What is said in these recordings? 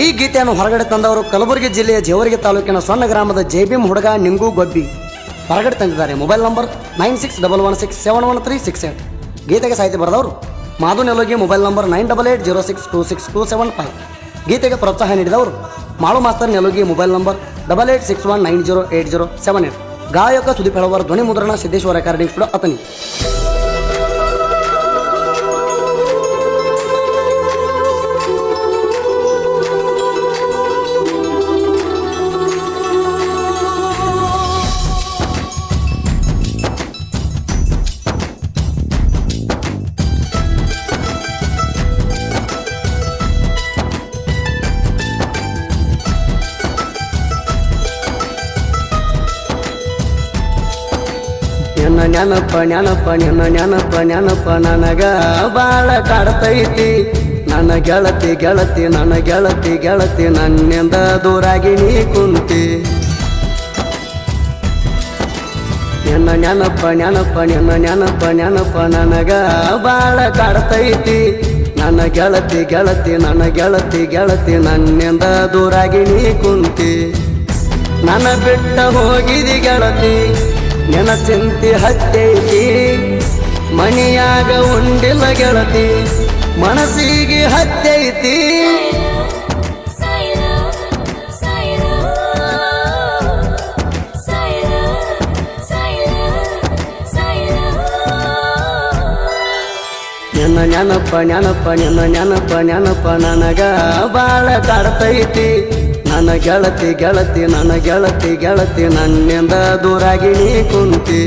ಈ ಗೀತೆಯನ್ನು ಹೊರಗಡೆ ತಂದವರು ಕಲಬುರಗಿ ಜಿಲ್ಲೆಯ ಜೇವರ್ಗಿ ತಾಲೂಕಿನ ಸಣ್ಣ ಗ್ರಾಮದ ಜೈಬಿಂ ಹುಡುಗ ನಿಂಗು ಗೊಬ್ಬಿ ಹೊರಗಡೆ ತಂದಿದ್ದಾರೆ. Mobile number 9611671368. ಗೀತೆಗೆ ಸಾಹಿತ್ಯ ಬರೆದವರು ಮಾಧು ನೆಲೋಗಿ. Mobile number 9880626275. ಗೀತೆಗೆ ಪ್ರೋತ್ಸಾಹ ನೀಡಿದವರು Malu master Nelogi. Mobile number 8861908078. ಗಾಯಕ ಸುದೀಪ್ ಹೆಳವರ್. ಧ್ವನಿ ಮುದ್ರಣ ಸಿದ್ದೇಶ್ವರ ರೆಕಾರ್ಡಿಂಗ್ ಸ್ಟುಡಿಯೋ ಅತನಿ. ನೆನಪ ನನಗ ಬಾಳ ಕಾಡ್ತೈತಿ. ನನ್ನ ಗೆಳತಿ ನನ್ನಿಂದ ದೂರಾಗಿ ನೀ ಕುಂತಿ. ನೆನಪ ನನಗ ಬಾಳ ಕಾಡ್ತೈತಿ. ನನ್ನ ಗೆಳತಿ ನನ್ನಿಂದ ದೂರಾಗಿ ನೀ ಕುಂತಿ. ನನ್ನ ಬಿಟ್ಟ ಹೋಗಿದಿ ಗೆಳತಿ, ನೆನ ಚಿಂತಿ ಹತ್ತೈತಿ. ಮನಿಯಾಗ ಉಂಡಿಲ್ಲ ಗೆಳತಿ, ಮನಸ್ಸಿಗೆ ಹತ್ತೈತಿ. ನೆನಪ ನನಗ ಬಾಳ ಕಾಡ್ತೈತಿ. ನನ್ನ ಗೆಳತಿ ನನ್ನಿಂದ ದೂರಾಗಿ ನೀ ಕುಂತಿ.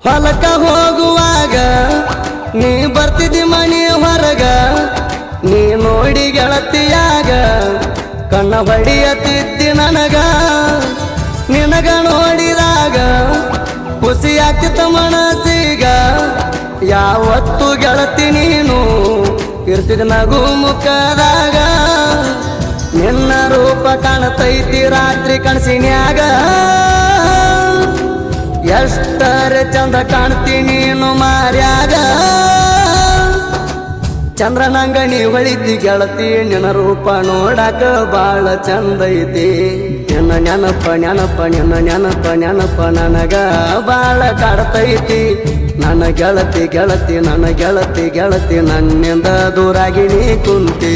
ಹೊಲಕ ಹೋಗುವಾಗ ನೀ ಬರ್ತಿದ್ದಿ ಮನಿ ಹೊರಗ, ನೀ ನೋಡಿ ಗೆಳತಿಯಾಗ ಕಣ್ಣ ಹೊಡಿಯತಿದ್ದಿ ನನಗ. ನಿನಗ ನೋಡಿದಾಗ ಖುಷಿ ಆಗ್ತಿತ್ತ ಮನಸ್ಸಿಗ. ಯಾವತ್ತು ಗೆಳತಿ ನೀನು ಇರ್ತಿದ್ ನಗು ಮುಖದಾಗ. ನಿನ್ನ ರೂಪ ಕಾಣತೈತಿ ರಾತ್ರಿ ಕನಸಿನ್ಯಾಗ. ಎಷ್ಟರೆ ಚಂದ ಕಾಣ್ತೀನಿ ನೀನು ಮಾರ್ಯಾಗ. ಚಂದ್ರನಂಗ ನೀ ಹೊಳಿತಿ ಗೆಳತಿ, ನಿನ್ನ ರೂಪ ನೋಡಾಕ ಬಾಳ ಚಂದ ಐತಿ. ನೆನಪ ನನಗ ಬಾಳ ಕಾಡ್ತೈತಿ. ನನ್ನ ಗೆಳತಿ ನನ್ನಿಂದ ದೂರಾಗಿ ನೀ ಕುಂತಿ.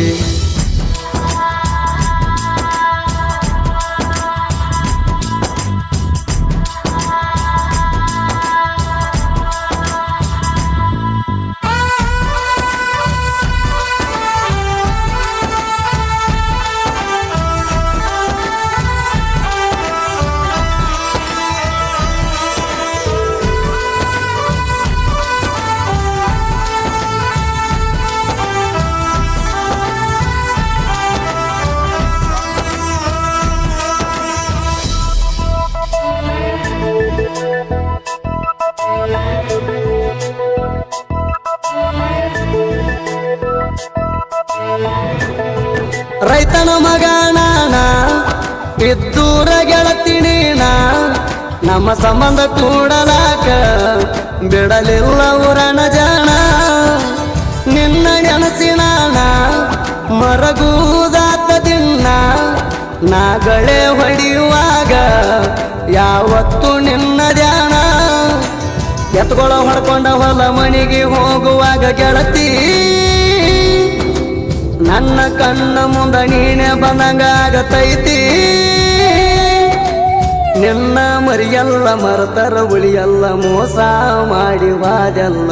ರೈತನ ಮಗ ನಾನ, ಇದ್ದೂರ ಗೆಳತಿ ನೀನ. ನಮ್ಮ ಸಂಬಂಧ ಕೂಡಲಾಕ ಬಿಡಲಿಲ್ಲ ಊರನ ಜನ. ನಿನ್ನ ನೆನಸಿ ನಾನ ಮರಗುದಾತ ದಿನ. ನಾಗಳೆ ಹೊಡೆಯುವಾಗ ಯಾವತ್ತು ನಿನ್ನ ಧ್ಯಾನ. ಎತ್ಕೊಳ ಹೊಡ್ಕೊಂಡ ಹೊಲ ಮನಿಗೆ ಹೋಗುವಾಗ ಗೆಳತಿ, ನನ್ನ ಕಣ್ಣ ಮುಂದ ನೀನೆ ಬಂದಂಗ ಆಗತೈತಿ. ನಿನ್ನ ಮರಿಯಲ್ಲ ಮರತರ ಉಳಿಯಲ್ಲ, ಮೋಸ ಮಾಡಿ ವಾದೆಲ್ಲ.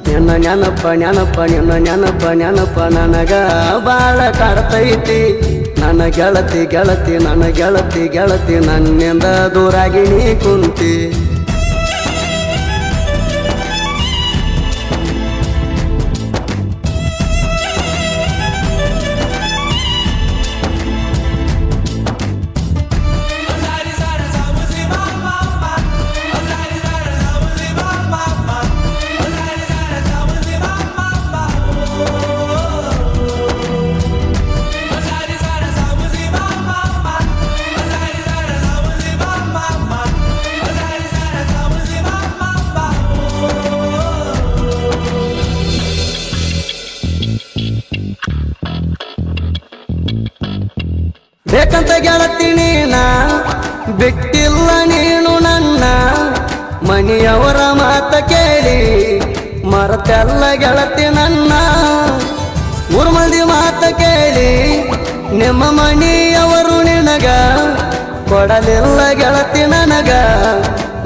ನಿನ್ನ ನೆನಪ ನೆನಪ ನಿನ್ನ ನೆನಪ ನೆನಪ ನನಗ ಬಾಳ ಕಾಡ್ತೈತಿ. ನನ್ನ ಗೆಳತಿ ಗೆಳತಿ ನನ್ನ ಗೆಳತಿ ಗೆಳತಿ ನನ್ನಿಂದ ದೂರಾಗಿ ನೀ ಕುಂತಿ. ಬೇಕಂತ ಗೆಳತಿ ನೀನ ಬಿಟ್ಟಿಲ್ಲ ನೀನು ನನ್ನ. ಮನೆಯವರ ಮಾತ ಕೇಳಿ ಮರತೆಲ್ಲ ಗೆಳತಿ ನನ್ನ. ಮೂರು ಮಂದಿ ಮಾತ ಕೇಳಿ ನಿಮ್ಮ ಮನೆಯವರು ನಿನಗ ಕೊಡಲಿಲ್ಲ ಗೆಳತಿ ನನಗ.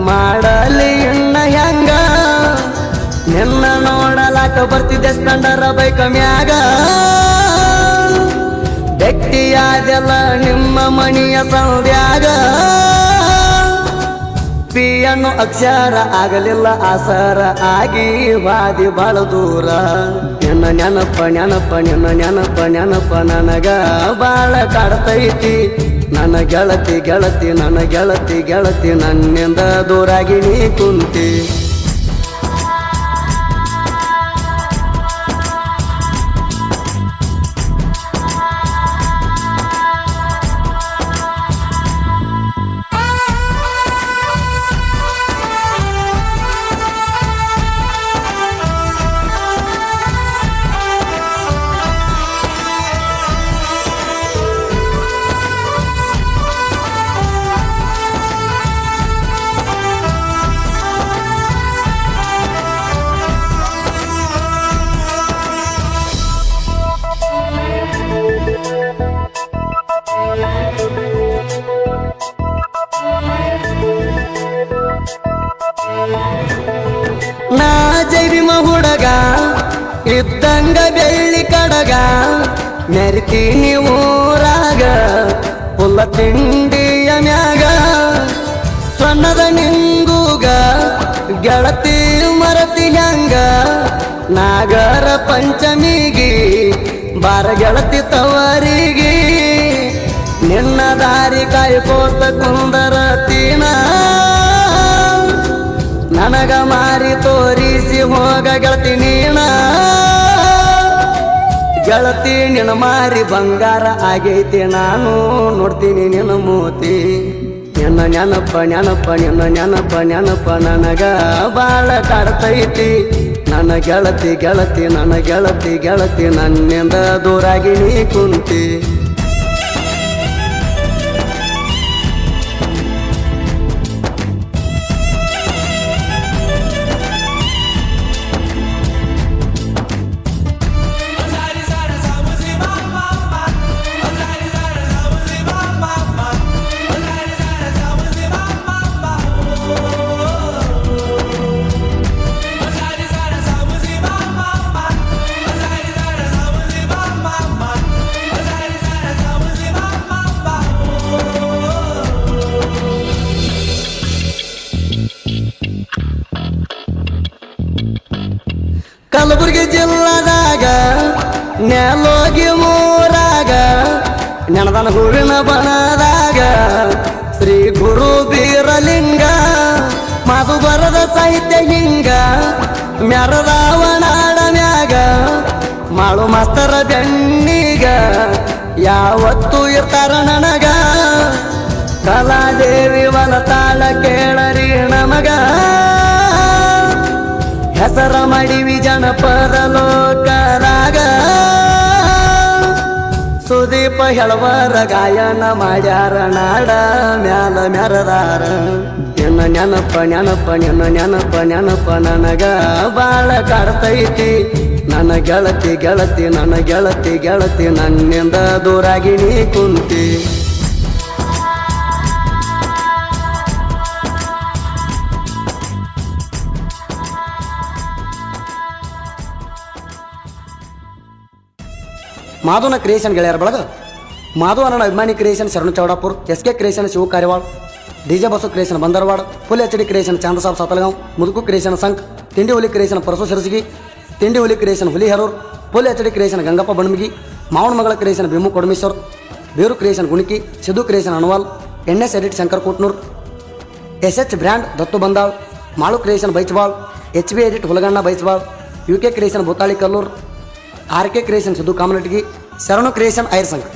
ಮಾಡಲಿ ಇನ್ನ ಹೆಂಗ ನಿನ್ನ ನೋಡಲಾಕ ಬರ್ತಿದ್ದೆ ಸ್ಪೆಂಡರ ಬೈಕ ಮ್ಯಾಗ. ಗಟ್ಟಿಯಾದೆಲ್ಲ ನಿಮ್ಮ ಮನೆಯ ಸಂಧ್ಯಾಗ. ಪಿಯನ್ನು ಅಕ್ಷರ ಆಗಲಿಲ್ಲ ಆಸರ ಆಗಿ ವಾದಿ ಬಾಳ ದೂರ. ನಿನ್ನ ನೆನಪ ನೆನಪ ನಿನ್ನ ನೆನಪ ನೆನಪ ನನಗ ಬಾಳ ಕಾಡ್ತೈತಿ. ನನ್ನ ಗೆಳತಿ ಗೆಳತಿ ನನ್ನ ಗೆಳತಿ ಗೆಳತಿ ನನ್ನಿಂದ ದೂರಾಗಿ ನೀ ಕುಂತಿ. ನಾ ಜೈವಿಮ ಹುಡುಗ ಇದ್ದಂಗ ಬೆಳ್ಳಿ ಕಡಗ. ಮೆರಿತೀನಿ ಊರಾಗ ಪುಲ್ಲ ತಿಂಡಿಯ ಮ್ಯಾಗ. ಸಣ್ಣದ ನಿಂಗೂಗ ಗೆಳತಿ ಮರತಿ ಹೆಂಗ. ನಾಗರ ಪಂಚಮಿಗಿ ಬಾರ ಗೆಳತಿ ತವರಿಗೆ. ನಿನ್ನ ದಾರಿ ಕಾಯ್ಕೋತ ಕುಂದರತೀನ. ನನಗ ಮಾರಿ ತೋರಿಸಿ ಹೋಗ ಗೆಳತಿ ನೀನ. ಗೆಳತಿ ನಿನ್ನ ಮಾರಿ ಬಂಗಾರ ಆಗೈತಿ ನಾನು ನೋಡ್ತೀನಿ ನಿನ್ನ ಮೂತಿ. ನಿನ್ನ ನೆನಪ ನೆನಪ ನಿನ್ನ ನೆನಪ ನೆನಪ ನನಗ ಬಾಳ ಕಾಡ್ತೈತಿ. ನನ್ನ ಗೆಳತಿ ಗೆಳತಿ ನನ್ನ ಗೆಳತಿ ಗೆಳತಿ ನನ್ನಿಂದ ದೂರಾಗಿ ನೀ ಕುಂತಿ. ಕಲಬುರ್ಗಿ ಜಿಲ್ಲಾದಾಗ ನೆಲೋಗಿ ಮೂರಾಗ ನೆನದನ ಹೂವಿನ ಬನದಾಗ ಶ್ರೀ ಗುರು ಬೀರಲಿಂಗ. ಮಾತು ಬರದ ಸಾಹಿತ್ಯ ಹಿಂಗ ಮೆರದಾವನಾಡ ಮ್ಯಾಗ. ಮಾಳು ಮಾಸ್ತರ ಬೆನ್ನಿಗ ಯಾವತ್ತು ಇರ್ತಾರ ನನಗ. ಕಲಾದೇವಿ ವನತಾಳ ಕೇಳರಿ ನಮಗ. ಹೆಸರ ಮಾಡಿವಿ ಜನಪದ ಲೋಕರಾಗ. ಸುದೀಪ ಹೆಳವರ ಗಾಯನ ಮಾಡ್ಯಾರ ನಾಡ ಮ್ಯಾಲ ಮೆರದಾರ. ನಿನ್ನ ನೆನಪ ನೆನಪ ನಿನ್ನ ನೆನಪ ನೆನಪ ನನಗ ಬಾಳ ಕಾಡ್ತೈತಿ. ನನ್ನ ಗೆಳತಿ ಗೆಳತಿ ನನ್ನ ಗೆಳತಿ ಗೆಳತಿ ನನ್ನಿಂದ ದೂರಾಗಿ ನೀ ಕುಂತಿ. ಮಾಧವನ ಕ್ರಿಯೇಷನ್ ಗೆಳೆಯರ ಬಳಗ ಮಾಧವ ಅಣ್ಣ ಅಭಿಮಾನಿ creation Sharanu Chowdapur, S K creation Shiva Karyawal, DJ Basu creation Bandarwad, full HD creation Chandsab Satalgaon, ಮುದುಕು ಕ್ರಿಯೇಷನ್ ಸಂಕ್, ತಿಂಡಿ ಹುಲಿ ಕ್ರಿಯೇಷನ್ ಪರಸು ಸಿರಸಗಿ, ತಿಂಡಿ ಹುಲಿ ಕ್ರಿಯೇಷನ್ ಹುಲಿ Herur, full HD creation Gangappa Banmigi, ಮಾವನ ಮಗಳ ಕ್ರಿಯೇಷನ್ ಭೀಮು ಕೊಡಮೇಶ್ವರ್, ಬೇರು creation Guniki, Siddu creation Anawal, NS edit Shankar Kootnur, SH brand Dattu Bandal, Malu creation Baichbal, HB edit Hulaganna Baichbal, UK creation Bhootali Kallur, RK creation Siddu ಕಾಮನಟಗಿ, ಶರಣು ಕ್ರಿಯೇಷನ್ ಐರ್ಸಂಕ್.